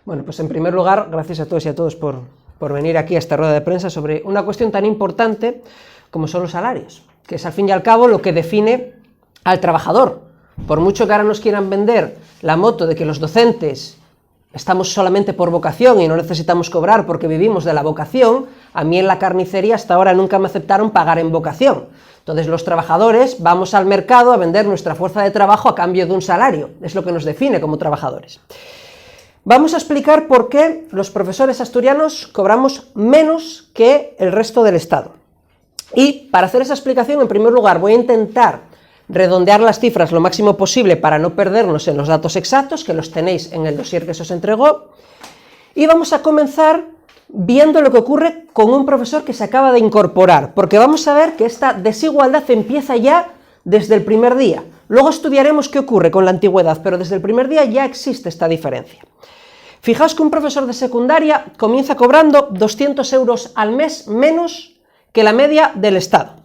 Bueno, pues en primer lugar, gracias a todos y a todos por venir aquí a esta rueda de prensa sobre una cuestión tan importante como son los salarios, que es al fin y al cabo lo que define al trabajador. Por mucho que ahora nos quieran vender la moto de que los docentes estamos solamente por vocación y no necesitamos cobrar porque vivimos de la vocación, a mí en la carnicería hasta ahora nunca me aceptaron pagar en vocación. Entonces los trabajadores vamos al mercado a vender nuestra fuerza de trabajo a cambio de un salario, es lo que nos define como trabajadores. Vamos a explicar por qué los profesores asturianos cobramos menos que el resto del Estado. Y para hacer esa explicación, en primer lugar, voy a intentar redondear las cifras lo máximo posible para no perdernos en los datos exactos, que los tenéis en el dossier que se os entregó. Y vamos a comenzar viendo lo que ocurre con un profesor que se acaba de incorporar, porque vamos a ver que esta desigualdad empieza ya desde el primer día. Luego estudiaremos qué ocurre con la antigüedad, pero desde el primer día ya existe esta diferencia. Fijaos que un profesor de secundaria comienza cobrando 200 euros al mes menos que la media del Estado.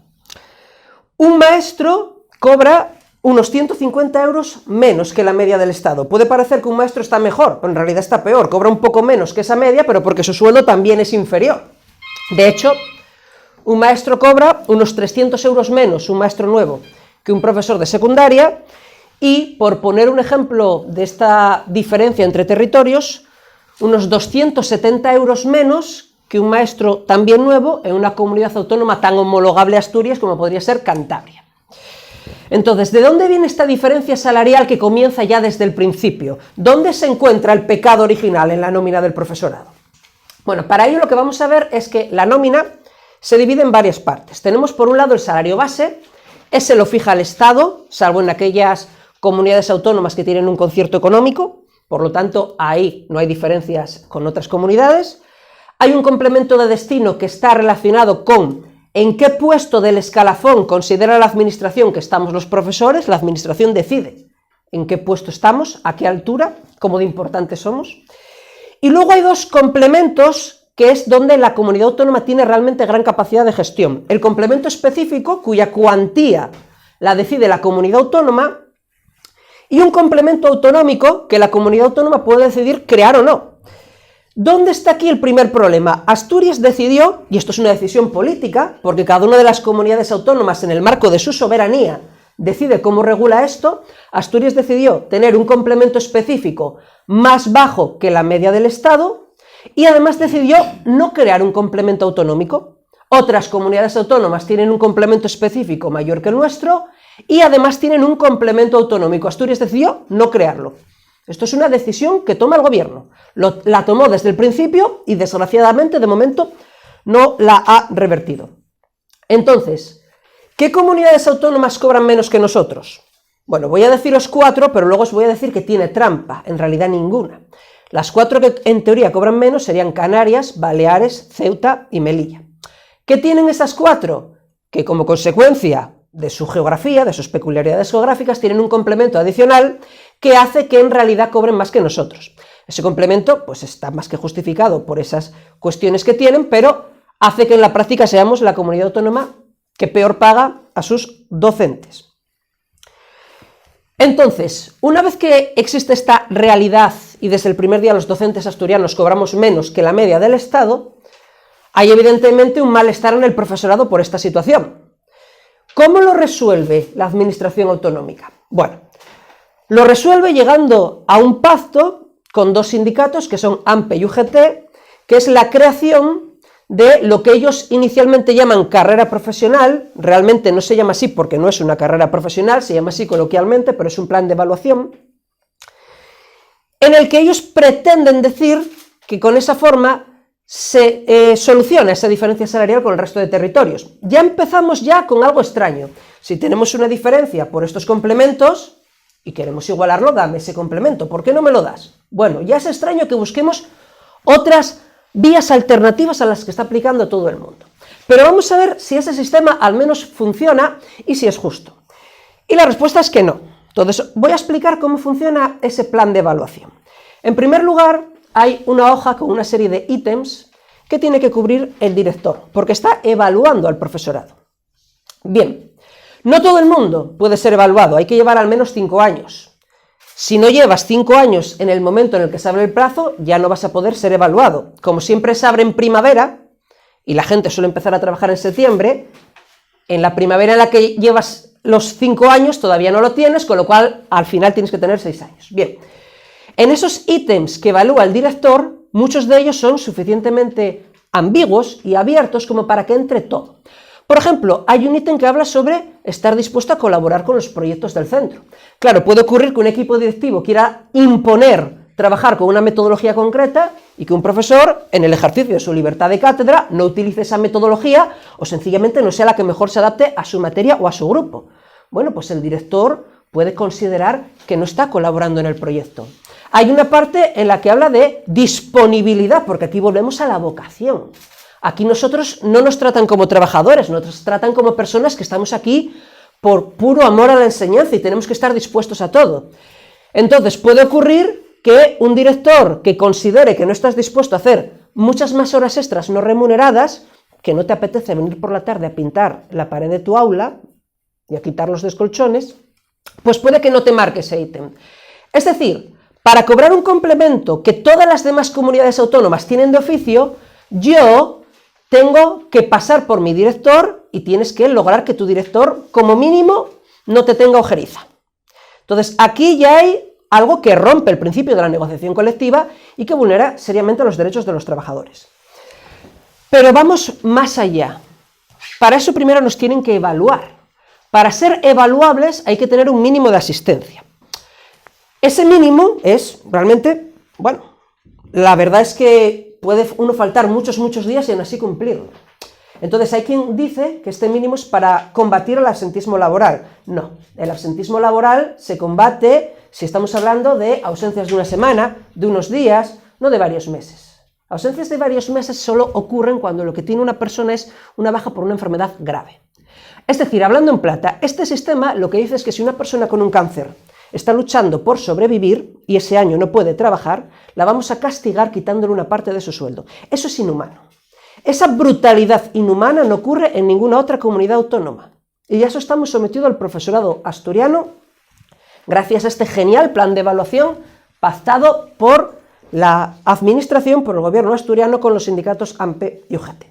Un maestro cobra unos 150 euros menos que la media del Estado. Puede parecer que un maestro está mejor, pero en realidad está peor, cobra un poco menos que esa media, pero porque su sueldo también es inferior. De hecho, un maestro cobra unos 300 euros menos, un maestro nuevo, que un profesor de secundaria, y por poner un ejemplo de esta diferencia entre territorios, unos 270 euros menos que un maestro también nuevo en una comunidad autónoma tan homologable a Asturias como podría ser Cantabria. Entonces, ¿de dónde viene esta diferencia salarial que comienza ya desde el principio? ¿Dónde se encuentra el pecado original en la nómina del profesorado? Bueno, para ello lo que vamos a ver es que la nómina se divide en varias partes. Tenemos por un lado el salario base, ese lo fija el Estado, salvo en aquellas comunidades autónomas que tienen un concierto económico, por lo tanto ahí no hay diferencias con otras comunidades. Hay un complemento de destino que está relacionado con en qué puesto del escalafón considera la administración que estamos los profesores. La administración decide en qué puesto estamos, a qué altura, cómo de importantes somos. Y luego hay dos complementos que es donde la comunidad autónoma tiene realmente gran capacidad de gestión. El complemento específico, cuya cuantía la decide la comunidad autónoma, y un complemento autonómico que la comunidad autónoma puede decidir crear o no. ¿Dónde está aquí el primer problema? Asturias decidió, y esto es una decisión política, porque cada una de las comunidades autónomas en el marco de su soberanía decide cómo regula esto. Asturias decidió tener un complemento específico más bajo que la media del Estado y además decidió no crear un complemento autonómico. Otras comunidades autónomas tienen un complemento específico mayor que el nuestro y además tienen un complemento autonómico. Asturias decidió no crearlo. Esto es una decisión que toma el gobierno. La tomó desde el principio y desgraciadamente de momento no la ha revertido. Entonces, ¿qué comunidades autónomas cobran menos que nosotros? Bueno, voy a deciros 4, pero luego os voy a decir que tiene trampa, en realidad ninguna. Las 4 que en teoría cobran menos serían Canarias, Baleares, Ceuta y Melilla. ¿Qué tienen esas 4? Que como consecuencia de su geografía, de sus peculiaridades geográficas, tienen un complemento adicional que hace que en realidad cobren más que nosotros. Ese complemento pues está más que justificado por esas cuestiones que tienen, pero hace que en la práctica seamos la comunidad autónoma que peor paga a sus docentes. Entonces, una vez que existe esta realidad y desde el primer día los docentes asturianos cobramos menos que la media del Estado, hay evidentemente un malestar en el profesorado por esta situación. ¿Cómo lo resuelve la administración autonómica? Bueno, lo resuelve llegando a un pacto con dos sindicatos que son AMPE y UGT, que es la creación de lo que ellos inicialmente llaman carrera profesional. Realmente no se llama así porque no es una carrera profesional, se llama así coloquialmente, pero es un plan de evaluación, en el que ellos pretenden decir que con esa forma se soluciona esa diferencia salarial con el resto de territorios. Ya empezamos ya con algo extraño. Si tenemos una diferencia por estos complementos y queremos igualarlo, dame ese complemento. ¿Por qué no me lo das? Bueno, ya es extraño que busquemos otras vías alternativas a las que está aplicando todo el mundo. Pero vamos a ver si ese sistema al menos funciona y si es justo. Y la respuesta es que no. Entonces voy a explicar cómo funciona ese plan de evaluación. En primer lugar, hay una hoja con una serie de ítems que tiene que cubrir el director, porque está evaluando al profesorado. Bien, no todo el mundo puede ser evaluado, hay que llevar al menos 5 años. Si no llevas 5 años en el momento en el que se abre el plazo, ya no vas a poder ser evaluado. Como siempre se abre en primavera, y la gente suele empezar a trabajar en septiembre, en la primavera en la que llevas los 5 años todavía no lo tienes, con lo cual al final tienes que tener 6 años. Bien, en esos ítems que evalúa el director, muchos de ellos son suficientemente ambiguos y abiertos como para que entre todo. Por ejemplo, hay un ítem que habla sobre estar dispuesto a colaborar con los proyectos del centro. Claro, puede ocurrir que un equipo directivo quiera imponer trabajar con una metodología concreta y que un profesor, en el ejercicio de su libertad de cátedra, no utilice esa metodología o sencillamente no sea la que mejor se adapte a su materia o a su grupo. Bueno, pues el director puede considerar que no está colaborando en el proyecto. Hay una parte en la que habla de disponibilidad, porque aquí volvemos a la vocación. Aquí nosotros no nos tratan como trabajadores, nos tratan como personas que estamos aquí por puro amor a la enseñanza y tenemos que estar dispuestos a todo. Entonces puede ocurrir que un director que considere que no estás dispuesto a hacer muchas más horas extras no remuneradas, que no te apetece venir por la tarde a pintar la pared de tu aula y a quitar los descolchones, pues puede que no te marque ese ítem. Es decir, para cobrar un complemento que todas las demás comunidades autónomas tienen de oficio, yo tengo que pasar por mi director y tienes que lograr que tu director, como mínimo, no te tenga ojeriza. Entonces, aquí ya hay algo que rompe el principio de la negociación colectiva y que vulnera seriamente los derechos de los trabajadores. Pero vamos más allá. Para eso primero nos tienen que evaluar. Para ser evaluables hay que tener un mínimo de asistencia. Ese mínimo es realmente, bueno, la verdad es que puede uno faltar muchos días y aún así cumplirlo. Entonces hay quien dice que este mínimo es para combatir el absentismo laboral. No, el absentismo laboral se combate si estamos hablando de ausencias de una semana, de unos días, no de varios meses. Ausencias de varios meses solo ocurren cuando lo que tiene una persona es una baja por una enfermedad grave. Es decir, hablando en plata, este sistema lo que dice es que si una persona con un cáncer está luchando por sobrevivir y ese año no puede trabajar, la vamos a castigar quitándole una parte de su sueldo. Eso es inhumano. Esa brutalidad inhumana no ocurre en ninguna otra comunidad autónoma. Y a eso estamos sometidos al profesorado asturiano, gracias a este genial plan de evaluación pactado por la administración, por el gobierno asturiano, con los sindicatos AMPE y UGT.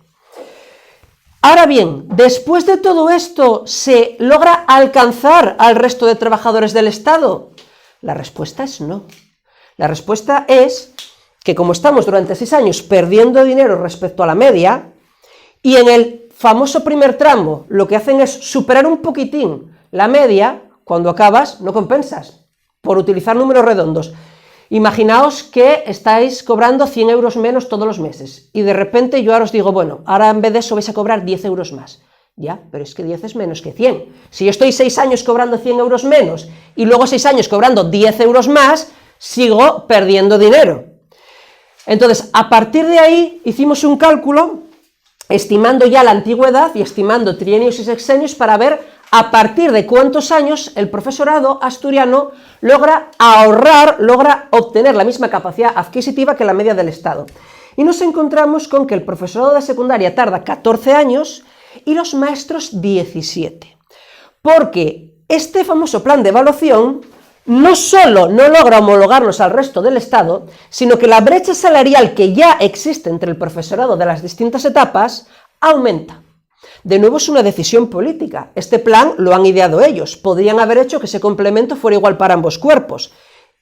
Ahora bien, después de todo esto, ¿se logra alcanzar al resto de trabajadores del Estado? La respuesta es no. La respuesta es que como estamos durante 6 años perdiendo dinero respecto a la media, y en el famoso primer tramo lo que hacen es superar un poquitín la media, cuando acabas no compensas, por utilizar números redondos. Imaginaos que estáis cobrando 100 euros menos todos los meses y de repente yo ahora os digo, bueno, ahora en vez de eso vais a cobrar 10 euros más. Ya, pero es que 10 es menos que 100. Si yo estoy 6 años cobrando 100 euros menos y luego 6 años cobrando 10 euros más, sigo perdiendo dinero. Entonces, a partir de ahí hicimos un cálculo estimando ya la antigüedad y estimando trienios y sexenios para ver a partir de cuántos años el profesorado asturiano logra ahorrar, logra obtener la misma capacidad adquisitiva que la media del Estado. Y nos encontramos con que el profesorado de secundaria tarda 14 años y los maestros 17. Porque este famoso plan de evaluación no solo no logra homologarnos al resto del Estado, sino que la brecha salarial que ya existe entre el profesorado de las distintas etapas aumenta. De nuevo es una decisión política. Este plan lo han ideado ellos. Podrían haber hecho que ese complemento fuera igual para ambos cuerpos.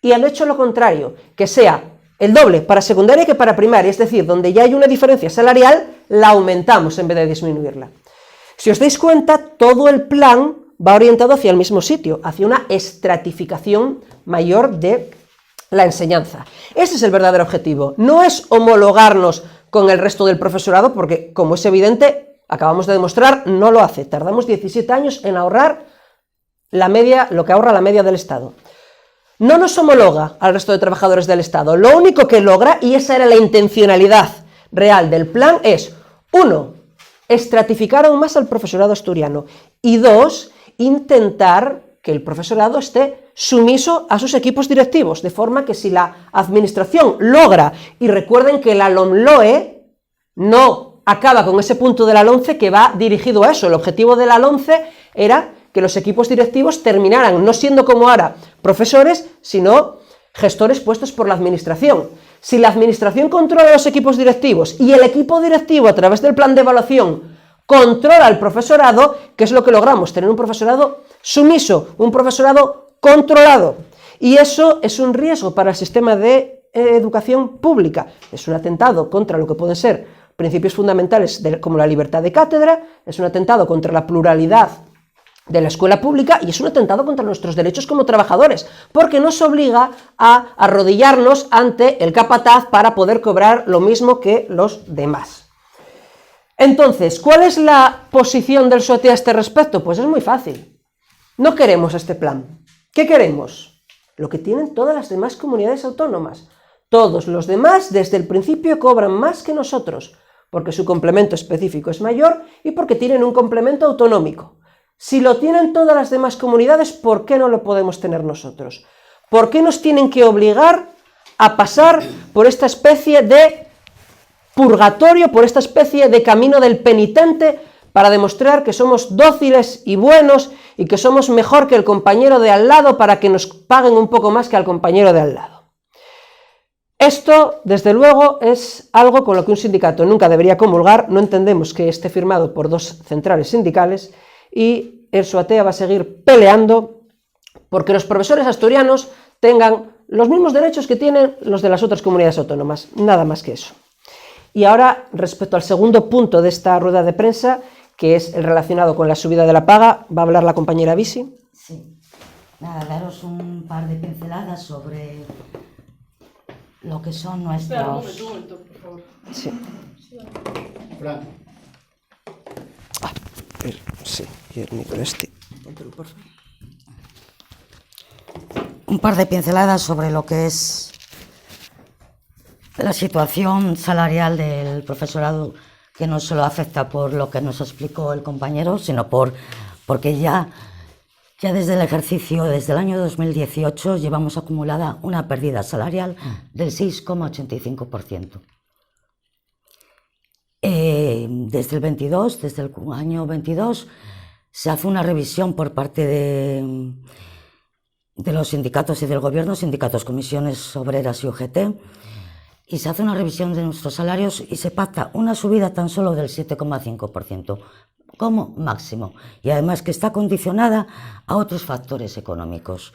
Y han hecho lo contrario, que sea el doble para secundaria que para primaria, es decir, donde ya hay una diferencia salarial, la aumentamos en vez de disminuirla. Si os dais cuenta, todo el plan va orientado hacia el mismo sitio, hacia una estratificación mayor de la enseñanza. Ese es el verdadero objetivo. No es homologarnos con el resto del profesorado, porque, como es evidente, acabamos de demostrar, no lo hace. Tardamos 17 años en ahorrar la media, lo que ahorra la media del Estado. No nos homologa al resto de trabajadores del Estado. Lo único que logra, y esa era la intencionalidad real del plan, es 1. Estratificar aún más al profesorado asturiano y 2. Intentar que el profesorado esté sumiso a sus equipos directivos, de forma que si la administración logra, y recuerden que la LOMLOE no acaba con ese punto de la LOMCE que va dirigido a eso. El objetivo de la LOMCE era que los equipos directivos terminaran no siendo como ahora profesores, sino gestores puestos por la administración. Si la administración controla los equipos directivos y el equipo directivo a través del plan de evaluación controla al profesorado, ¿qué es lo que logramos? Tener un profesorado sumiso, un profesorado controlado. Y eso es un riesgo para el sistema de educación pública. Es un atentado contra lo que pueden ser principios fundamentales como la libertad de cátedra, es un atentado contra la pluralidad de la escuela pública y es un atentado contra nuestros derechos como trabajadores, porque nos obliga a arrodillarnos ante el capataz para poder cobrar lo mismo que los demás. Entonces, ¿cuál es la posición del SOATE a este respecto? Pues es muy fácil. No queremos este plan. ¿Qué queremos? Lo que tienen todas las demás comunidades autónomas. Todos los demás desde el principio cobran más que nosotros, porque su complemento específico es mayor y porque tienen un complemento autonómico. Si lo tienen todas las demás comunidades, ¿por qué no lo podemos tener nosotros? ¿Por qué nos tienen que obligar a pasar por esta especie de purgatorio, por esta especie de camino del penitente para demostrar que somos dóciles y buenos y que somos mejor que el compañero de al lado para que nos paguen un poco más que al compañero de al lado? Esto, desde luego, es algo con lo que un sindicato nunca debería comulgar. No entendemos que esté firmado por dos centrales sindicales y el SOATEA va a seguir peleando porque los profesores asturianos tengan los mismos derechos que tienen los de las otras comunidades autónomas, nada más que eso. Y ahora, respecto al segundo punto de esta rueda de prensa, que es el relacionado con la subida de la paga, va a hablar la compañera Bisi. Sí, nada, daros un par de pinceladas sobre lo que son nuestros... Espera, un momento, por favor. Sí. Fran. Sí, y el micro este. Un par de pinceladas sobre lo que es la situación salarial del profesorado, que no solo afecta por lo que nos explicó el compañero, sino porque ya desde el ejercicio, desde el año 2018, llevamos acumulada una pérdida salarial del 6,85%. Desde el 22, desde el año 22, se hace una revisión por parte de los sindicatos y del gobierno, sindicatos, comisiones obreras y UGT, y se hace una revisión de nuestros salarios y se pacta una subida tan solo del 7,5% como máximo, y además que está condicionada a otros factores económicos.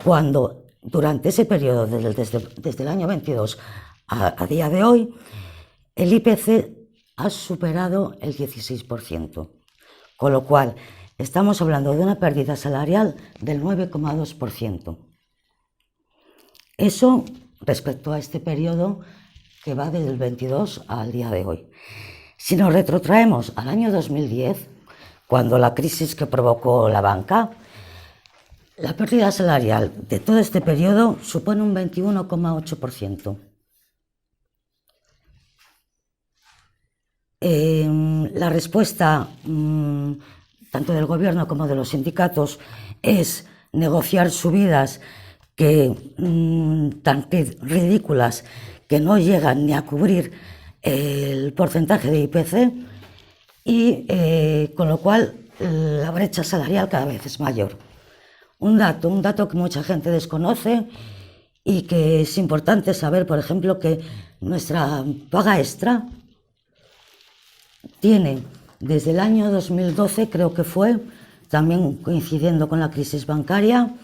Cuando durante ese periodo, desde el año 22 a día de hoy, el IPC ha superado el 16%, con lo cual estamos hablando de una pérdida salarial del 9,2%. Eso respecto a este periodo que va desde el 22 al día de hoy. Si nos retrotraemos al año 2010, cuando la crisis que provocó la banca, la pérdida salarial de todo este periodo supone un 21,8%. La respuesta tanto del gobierno como de los sindicatos es negociar subidas tan ridículas que no llegan ni a cubrir el porcentaje de IPC y con lo cual la brecha salarial cada vez es mayor. Un dato que mucha gente desconoce y que es importante saber, por ejemplo, que nuestra paga extra tiene desde el año 2012, creo que fue, también coincidiendo con la crisis bancaria,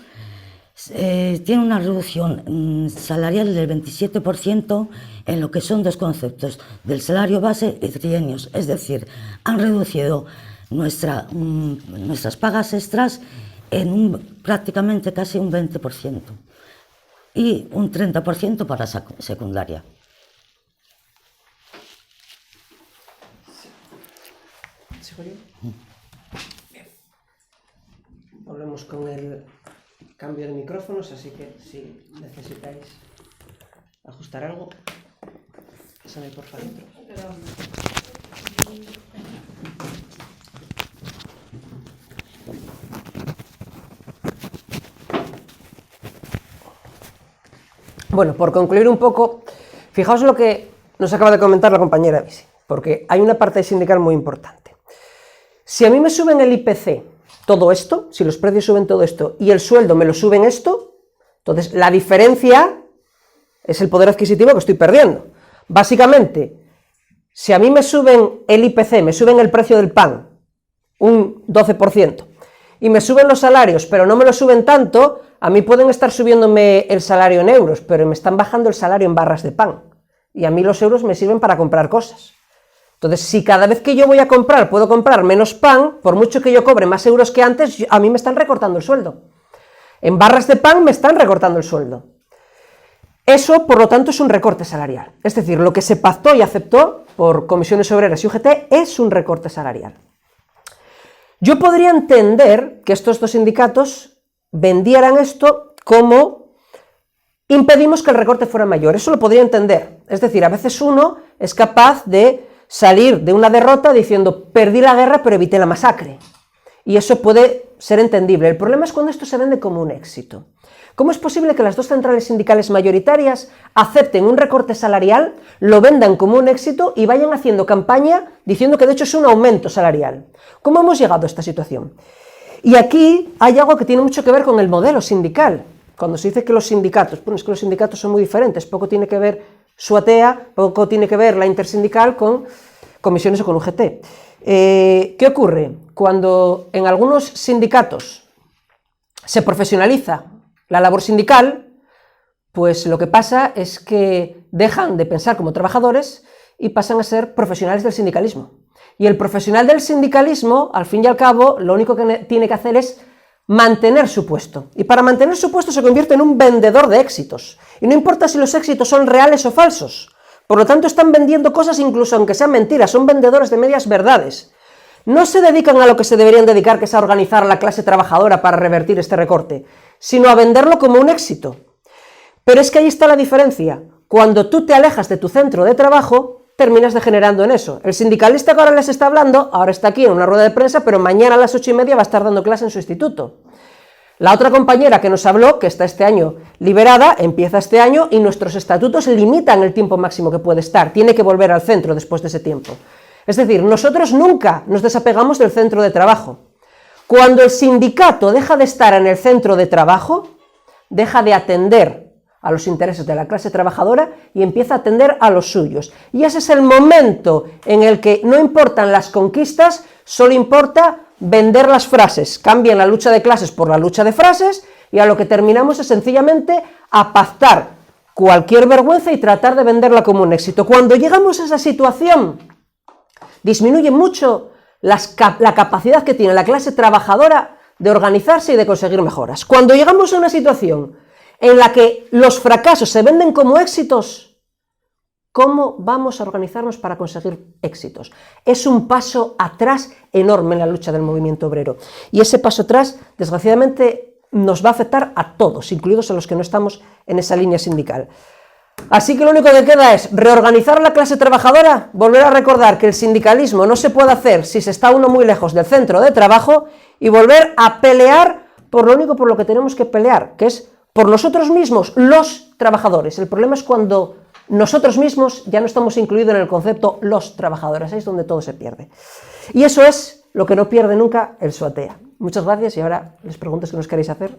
tiene una reducción salarial del 27% en lo que son dos conceptos, del salario base y trienios. Es decir, han reducido nuestras pagas extras en prácticamente casi un 20% y un 30% para secundaria. Volvemos con el cambio de micrófonos, así que si necesitáis ajustar algo, pásame por favor. Bueno, por concluir un poco, fijaos lo que nos acaba de comentar la compañera Bisi, porque hay una parte sindical muy importante. Si a mí me suben el IPC todo esto, si los precios suben todo esto y el sueldo me lo suben esto, Entonces, la diferencia es el poder adquisitivo que estoy perdiendo. Básicamente, si a mí me suben el IPC, me suben el precio del pan un 12%, y me suben los salarios, pero no me lo suben tanto, a mí pueden estar subiéndome el salario en euros, pero me están bajando el salario en barras de pan, y a mí los euros me sirven para comprar cosas. Entonces, si cada vez que yo voy a comprar puedo comprar menos pan, por mucho que yo cobre más euros que antes, a mí me están recortando el sueldo. En barras de pan me están recortando el sueldo. Eso, por lo tanto, es un recorte salarial. Es decir, lo que se pactó y aceptó por comisiones obreras y UGT es un recorte salarial. Yo podría entender que estos dos sindicatos vendieran esto como impedimos que el recorte fuera mayor. Eso lo podría entender. Es decir, a veces uno es capaz de salir de una derrota diciendo perdí la guerra pero evité la masacre. Y eso puede ser entendible. El problema es cuando esto se vende como un éxito. ¿Cómo es posible que las dos centrales sindicales mayoritarias acepten un recorte salarial, lo vendan como un éxito y vayan haciendo campaña diciendo que de hecho es un aumento salarial? ¿Cómo hemos llegado a esta situación? Y aquí hay algo que tiene mucho que ver con el modelo sindical. Cuando se dice que los sindicatos, bueno, es que los sindicatos son muy diferentes, poco tiene que ver SUATEA, poco tiene que ver la intersindical con comisiones o con UGT. ¿Qué ocurre? Cuando en algunos sindicatos se profesionaliza la labor sindical, pues lo que pasa es que dejan de pensar como trabajadores y pasan a ser profesionales del sindicalismo. Y el profesional del sindicalismo, al fin y al cabo, lo único que tiene que hacer es mantener su puesto. Y para mantener su puesto se convierte en un vendedor de éxitos. Y no importa si los éxitos son reales o falsos. Por lo tanto, están vendiendo cosas incluso aunque sean mentiras, son vendedores de medias verdades. No se dedican a lo que se deberían dedicar, que es a organizar a la clase trabajadora para revertir este recorte, sino a venderlo como un éxito. Pero es que ahí está la diferencia. Cuando tú te alejas de tu centro de trabajo, terminas degenerando en eso. El sindicalista que ahora les está hablando, ahora está aquí en una rueda de prensa, pero mañana a las 8:30 va a estar dando clase en su instituto. La otra compañera que nos habló, que está este año liberada, empieza este año y nuestros estatutos limitan el tiempo máximo que puede estar. Tiene que volver al centro después de ese tiempo. Es decir, nosotros nunca nos desapegamos del centro de trabajo. Cuando el sindicato deja de estar en el centro de trabajo, deja de atender a los intereses de la clase trabajadora y empieza a atender a los suyos. Y ese es el momento en el que no importan las conquistas, solo importa vender las frases. Cambian la lucha de clases por la lucha de frases y a lo que terminamos es sencillamente a pactar cualquier vergüenza y tratar de venderla como un éxito. Cuando llegamos a esa situación, disminuye mucho la capacidad que tiene la clase trabajadora de organizarse y de conseguir mejoras. Cuando llegamos a una situación en la que los fracasos se venden como éxitos, ¿cómo vamos a organizarnos para conseguir éxitos? Es un paso atrás enorme en la lucha del movimiento obrero. Y ese paso atrás, desgraciadamente, nos va a afectar a todos, incluidos a los que no estamos en esa línea sindical. Así que lo único que queda es reorganizar la clase trabajadora, volver a recordar que el sindicalismo no se puede hacer si se está uno muy lejos del centro de trabajo y volver a pelear por lo único por lo que tenemos que pelear, que es por nosotros mismos, los trabajadores. El problema es cuando nosotros mismos ya no estamos incluidos en el concepto los trabajadores, ahí es donde todo se pierde. Y eso es lo que no pierde nunca el SUATEA. Muchas gracias y ahora les pregunto si nos queréis hacer.